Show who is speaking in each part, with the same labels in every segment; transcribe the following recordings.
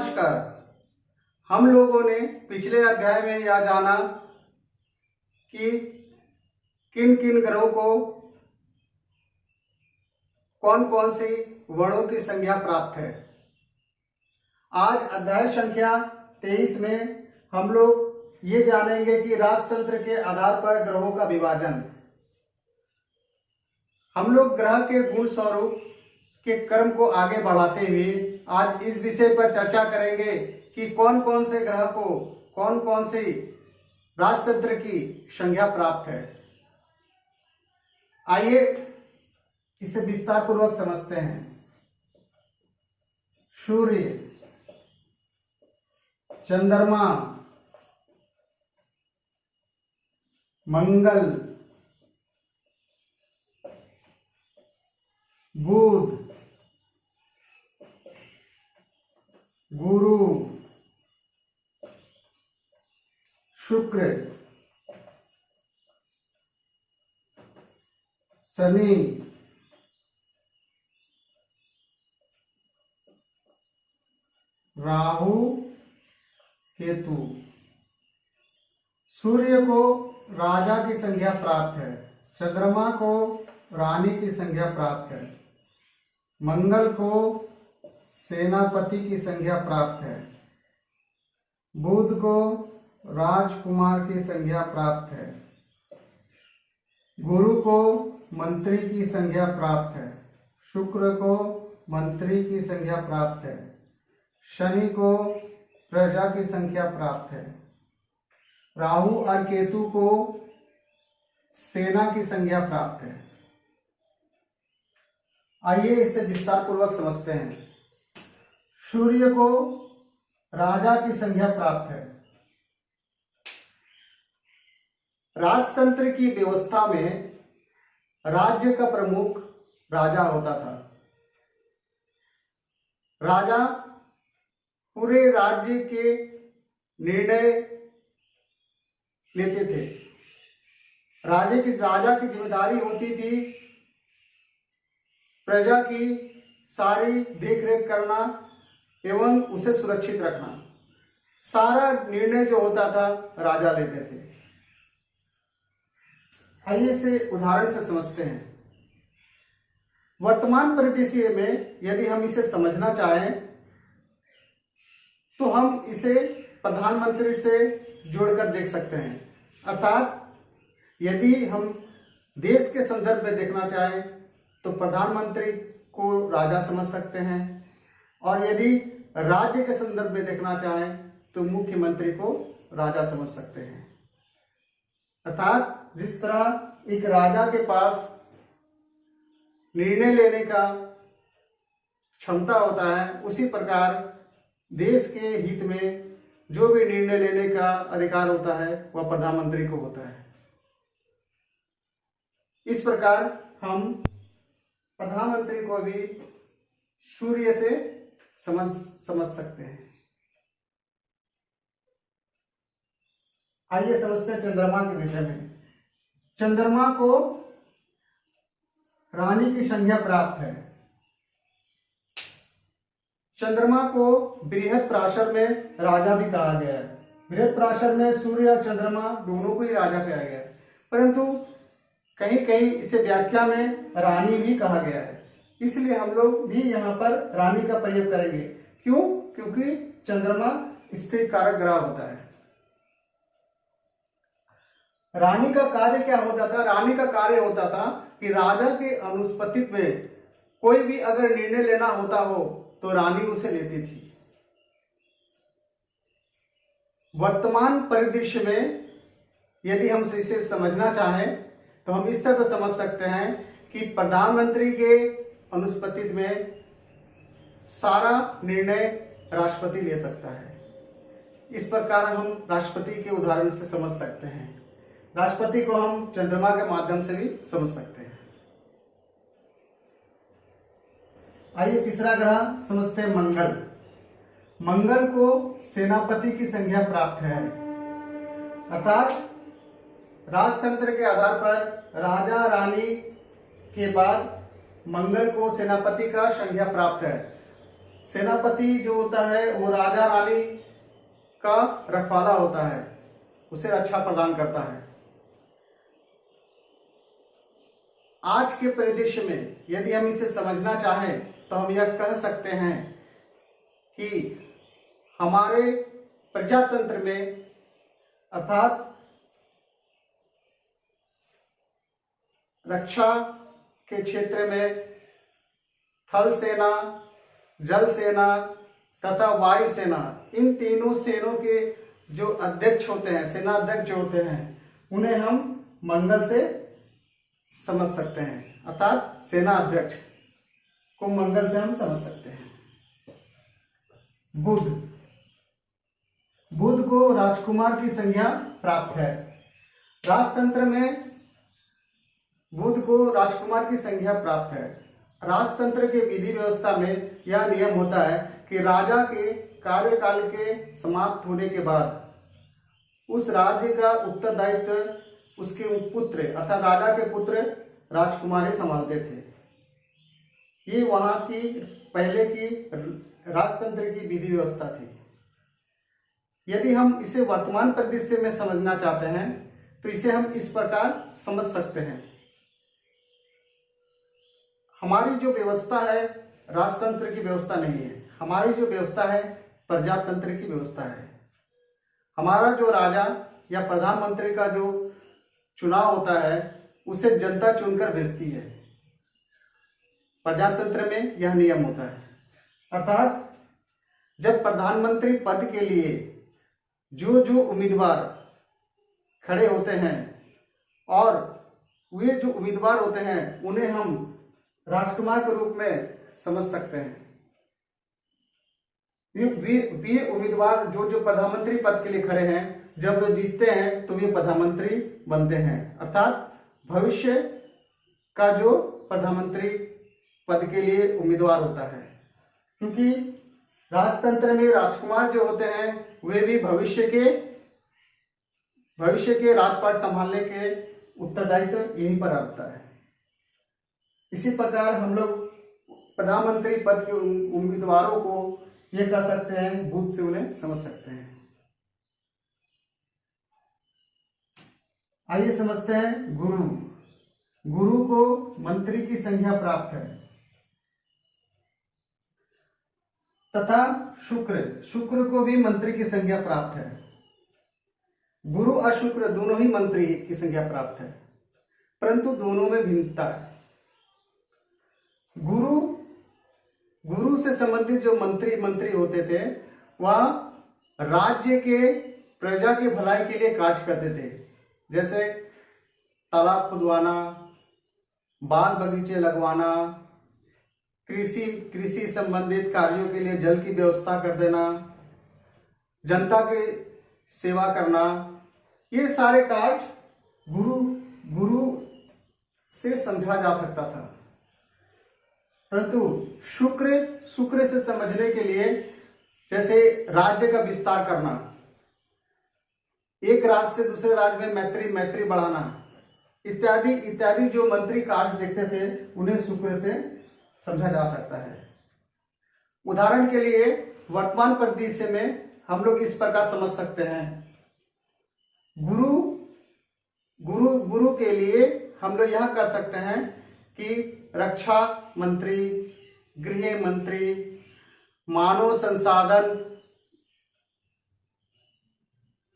Speaker 1: नमस्कार। हम लोगों ने पिछले अध्याय में यह जाना कि किन किन ग्रहों को कौन कौन सी वर्णों की संज्ञा प्राप्त है। आज अध्याय संख्या 23 में हम लोग ये जानेंगे कि राजतंत्र के आधार पर ग्रहों का विभाजन। हम लोग ग्रह के गुण स्वरूप के कर्म को आगे बढ़ाते हुए आज इस विषय पर चर्चा करेंगे कि कौन कौन से ग्रह को कौन कौन सी राजतंत्र की संज्ञा प्राप्त है। आइए इसे विस्तार पूर्वक समझते हैं। सूर्य, चंद्रमा, मंगल, बुध, गुरु, शुक्र, शनि, राहु, केतु। सूर्य को राजा की संज्ञा प्राप्त है, चंद्रमा को रानी की संज्ञा प्राप्त है, मंगल को सेनापति की संज्ञा प्राप्त है, बुध को राजकुमार की संज्ञा प्राप्त है, गुरु को मंत्री की संज्ञा प्राप्त है, शुक्र को मंत्री की संज्ञा प्राप्त है, शनि को प्रजा की संज्ञा प्राप्त है, राहु और केतु को सेना की संज्ञा प्राप्त है। आइए इसे विस्तार पूर्वक समझते हैं। सूर्य को राजा की संज्ञा प्राप्त है। राजतंत्र की व्यवस्था में राज्य का प्रमुख राजा होता था। राजा पूरे राज्य के निर्णय लेते थे। राजा की जिम्मेदारी होती थी प्रजा की सारी देखरेख करना एवं उसे सुरक्षित रखना। सारा निर्णय जो होता था राजा लेते थे। आइए इसे उदाहरण से समझते हैं। वर्तमान परिदृश्य में यदि हम इसे समझना चाहें तो हम इसे प्रधानमंत्री से जोड़कर देख सकते हैं। अर्थात यदि हम देश के संदर्भ में देखना चाहें तो प्रधानमंत्री को राजा समझ सकते हैं, और यदि राज्य के संदर्भ में देखना चाहें तो मुख्यमंत्री को राजा समझ सकते हैं। अर्थात जिस तरह एक राजा के पास निर्णय लेने का क्षमता होता है, उसी प्रकार देश के हित में जो भी निर्णय लेने का अधिकार होता है वह प्रधानमंत्री को होता है। इस प्रकार हम प्रधानमंत्री को भी सूर्य से समझ सकते हैं। आइए समझते हैं चंद्रमा के विषय में। चंद्रमा को रानी की संज्ञा प्राप्त है। चंद्रमा को बृहत्पराशर में राजा भी कहा गया है। बृहत्पराशर में सूर्य और चंद्रमा दोनों को ही राजा कहा गया है, परंतु कहीं कहीं इसे व्याख्या में रानी भी कहा गया है। इसलिए हम लोग भी यहाँ पर रानी का प्रयोग करेंगे। क्यों? क्योंकि चंद्रमा स्थिर कारक ग्रह होता है। रानी का कार्य क्या होता था? रानी का कार्य होता था कि राजा के अनुपस्थित में कोई भी अगर निर्णय लेना होता हो तो रानी उसे लेती थी। वर्तमान परिदृश्य में यदि हम इसे समझना चाहें तो हम इस तरह से समझ सकते हैं कि प्रधानमंत्री के अनुपस्थित में सारा निर्णय राष्ट्रपति ले सकता है। इस प्रकार हम राष्ट्रपति के उदाहरण से समझ सकते हैं। राष्ट्रपति को हम चंद्रमा के माध्यम से भी समझ सकते हैं। आइए तीसरा ग्रह समझते हैं, मंगल। मंगल को सेनापति की संज्ञा प्राप्त है। अर्थात राजतंत्र के आधार पर राजा रानी के बाद मंगल को सेनापति का संज्ञा प्राप्त है। सेनापति जो होता है वो राजा रानी का रखवाला होता है, उसे रक्षा प्रदान करता है। आज के परिदृश्य में यदि हम इसे समझना चाहें तो हम यह कह सकते हैं कि हमारे प्रजातंत्र में अर्थात रक्षा के क्षेत्र में थल सेना, जल सेना तथा वायु सेना, इन तीनों सेनों के जो अध्यक्ष होते हैं, सेना अध्यक्ष जो होते हैं, उन्हें हम मंडल से समझ सकते हैं। अर्थात सेना अध्यक्ष को मंडल से हम समझ सकते हैं। बुध, बुध को राजकुमार की संज्ञा प्राप्त है। राजतंत्र में बुध को राजकुमार की संज्ञा प्राप्त है। राजतंत्र के विधि व्यवस्था में यह नियम होता है कि राजा के कार्यकाल के समाप्त होने के बाद उस राज्य का उत्तरदायित्व उसके पुत्र अर्थात राजा के पुत्र राजकुमार ही संभालते थे। ये वहां की पहले की राजतंत्र की विधि व्यवस्था थी। यदि हम इसे वर्तमान परिदृश्य में समझना चाहते हैं तो इसे हम इस प्रकार समझ सकते हैं। हमारी जो व्यवस्था है राजतंत्र की व्यवस्था नहीं है, हमारी जो व्यवस्था है प्रजातंत्र की व्यवस्था है। हमारा जो राजा या प्रधानमंत्री का जो चुनाव होता है उसे जनता चुनकर भेजती है। प्रजातंत्र में यह नियम होता है। अर्थात जब प्रधानमंत्री पद के लिए जो जो उम्मीदवार खड़े होते हैं और वे जो उम्मीदवार होते हैं उन्हें हम राजकुमार के रूप में समझ सकते हैं। वे उम्मीदवार जो जो प्रधानमंत्री पद के लिए खड़े हैं, जब वो जीतते हैं तो वे प्रधानमंत्री बनते हैं। अर्थात भविष्य का जो प्रधानमंत्री पद के लिए उम्मीदवार होता है, क्योंकि राजतंत्र में राजकुमार जो होते हैं वे भी भविष्य के राजपाट संभालने के उत्तरदायित्व यहीं पर आता है। इसी प्रकार हम लोग प्रधानमंत्री पद के उम्मीदवारों को ये कह सकते हैं, बुध से उन्हें समझ सकते हैं। आइए समझते हैं गुरु। गुरु को मंत्री की संज्ञा प्राप्त है तथा शुक्र, शुक्र को भी मंत्री की संज्ञा प्राप्त है। गुरु और शुक्र दोनों ही मंत्री की संज्ञा प्राप्त है, परंतु दोनों में भिन्नता है। गुरु से संबंधित जो मंत्री होते थे वह राज्य के प्रजा के भलाई के लिए कार्य करते थे, जैसे तालाब खुदवाना, बाग बगीचे लगवाना, कृषि संबंधित कार्यों के लिए जल की व्यवस्था कर देना, जनता की सेवा करना, ये सारे कार्य गुरु से समझा जा सकता था। परंतु शुक्र से समझने के लिए जैसे राज्य का विस्तार करना, एक राज्य से दूसरे राज्य में मैत्री बढ़ाना इत्यादि जो मंत्री कार्य देखते थे उन्हें शुक्र से समझा जा सकता है। उदाहरण के लिए वर्तमान परिदृश्य में हम लोग इस प्रकार समझ सकते हैं। गुरु के लिए हम लोग यह कर सकते हैं कि रक्षा मंत्री, गृह मंत्री, मानव संसाधन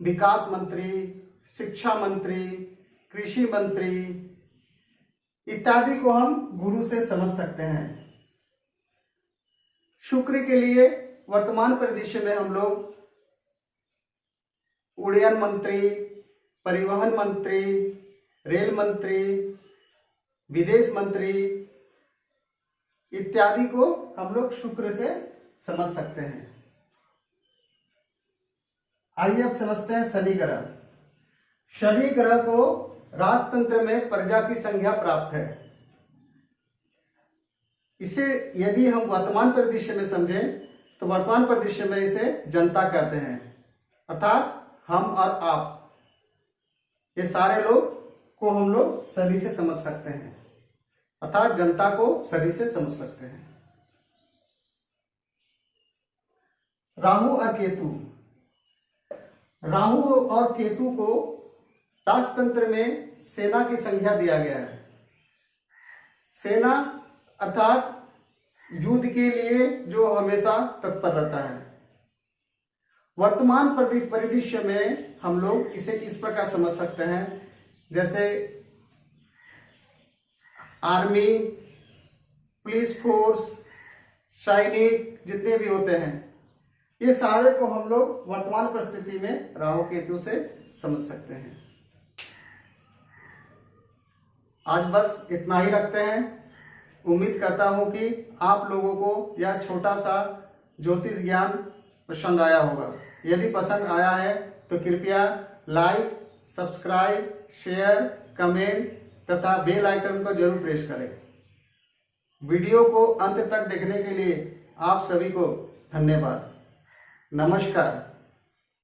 Speaker 1: विकास मंत्री, शिक्षा मंत्री, कृषि मंत्री इत्यादि को हम गुरु से समझ सकते हैं। शुक्र के लिए वर्तमान परिदृश्य में हम लोग उड्डयन मंत्री, परिवहन मंत्री, रेल मंत्री, विदेश मंत्री इत्यादि को हम लोग शुक्र से समझ सकते हैं। आइए अब समझते हैं शनि ग्रह। शनि ग्रह को राजतंत्र में प्रजा की संज्ञा प्राप्त है। इसे यदि हम वर्तमान परिदृश्य में समझें तो वर्तमान परिदृश्य में इसे जनता कहते हैं, अर्थात हम और आप, ये सारे लोग को हम लोग शनि से समझ सकते हैं, अर्थात जनता को शनि से समझ सकते हैं। राहु और केतु। राहु और केतु को राजतंत्र में सेना की संज्ञा दिया गया है। सेना अर्थात युद्ध के लिए जो हमेशा तत्पर रहता है। वर्तमान परिदृश्य में हम लोग इसे इस प्रकार समझ सकते हैं, जैसे आर्मी, पुलिस फोर्स, सैनिक जितने भी होते हैं, ये सारे को हम लोग वर्तमान परिस्थिति में राहु केतु से समझ सकते हैं। आज बस इतना ही रखते हैं। उम्मीद करता हूं कि आप लोगों को यह छोटा सा ज्योतिष ज्ञान पसंद आया होगा। यदि पसंद आया है तो कृपया लाइक, सब्सक्राइब, शेयर, कमेंट तथा बेल आइकन को जरूर प्रेस करें। वीडियो को अंत तक देखने के लिए आप सभी को धन्यवाद। नमस्कार।